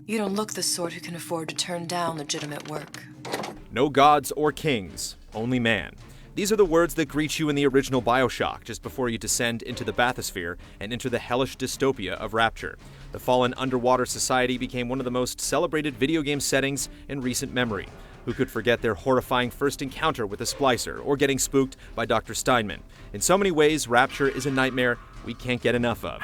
You don't look the sort who can afford to turn down legitimate work. No gods or kings, only man. These are the words that greet you in the original Bioshock, just before you descend into the bathysphere and enter the hellish dystopia of Rapture. The fallen underwater society became one of the most celebrated video game settings in recent memory. Who could forget their horrifying first encounter with a splicer, or getting spooked by Dr. Steinman? In so many ways, Rapture is a nightmare we can't get enough of.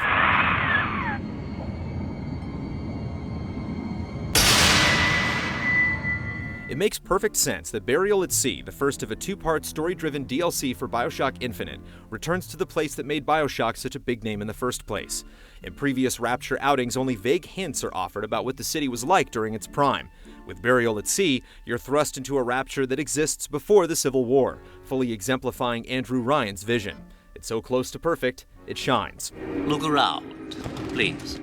It makes perfect sense that Burial at Sea, the first of a two-part story-driven DLC for Bioshock Infinite, returns to the place that made Bioshock such a big name in the first place. In previous Rapture outings, only vague hints are offered about what the city was like during its prime. With Burial at Sea, you're thrust into a Rapture that exists before the Civil War, fully exemplifying Andrew Ryan's vision. It's so close to perfect, it shines. Look around, please.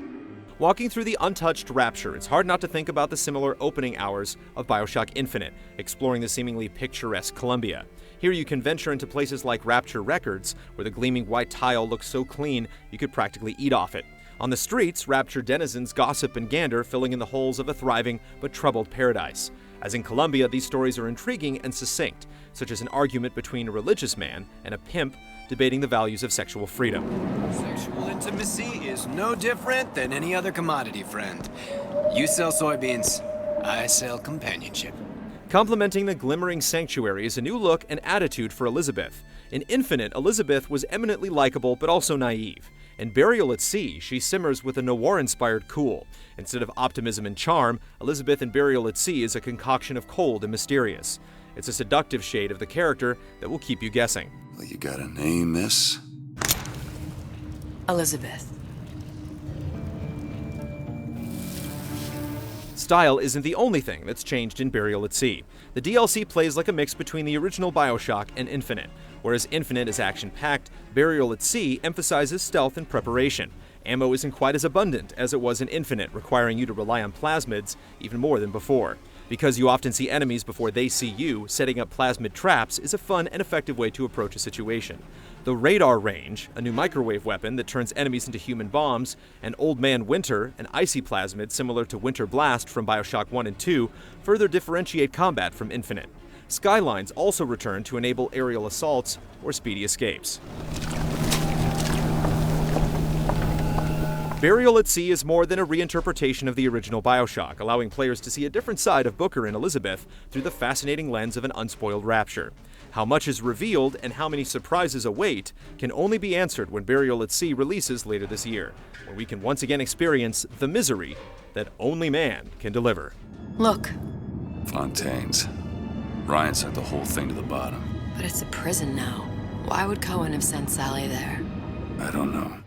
Walking through the untouched Rapture, it's hard not to think about the similar opening hours of Bioshock Infinite, exploring the seemingly picturesque Columbia. Here you can venture into places like Rapture Records, where the gleaming white tile looks so clean you could practically eat off it. On the streets, Rapture denizens gossip and gander, filling in the holes of a thriving but troubled paradise. As in Columbia, these stories are intriguing and succinct, such as an argument between a religious man and a pimp debating the values of sexual freedom. Sexual intimacy is no different than any other commodity, friend. You sell soybeans, I sell companionship. Complementing the glimmering sanctuary is a new look and attitude for Elizabeth. In Infinite, Elizabeth was eminently likable but also naive. In Burial at Sea, she simmers with a noir-inspired cool. Instead of optimism and charm, Elizabeth in Burial at Sea is a concoction of cold and mysterious. It's a seductive shade of the character that will keep you guessing. Well, you gotta name this? Elizabeth. Style isn't the only thing that's changed in Burial at Sea. The DLC plays like a mix between the original Bioshock and Infinite. Whereas Infinite is action-packed, Burial at Sea emphasizes stealth and preparation. Ammo isn't quite as abundant as it was in Infinite, requiring you to rely on plasmids even more than before. Because you often see enemies before they see you, setting up plasmid traps is a fun and effective way to approach a situation. The Radar Range, a new microwave weapon that turns enemies into human bombs, and Old Man Winter, an icy plasmid similar to Winter Blast from Bioshock 1 and 2, further differentiate combat from Infinite. Skylines also return to enable aerial assaults or speedy escapes. Burial at Sea is more than a reinterpretation of the original Bioshock, allowing players to see a different side of Booker and Elizabeth through the fascinating lens of an unspoiled Rapture. How much is revealed and how many surprises await can only be answered when Burial at Sea releases later this year, where we can once again experience the misery that only man can deliver. Look. Fontaines. Ryan sent the whole thing to the bottom. But it's a prison now. Why would Cohen have sent Sally there? I don't know.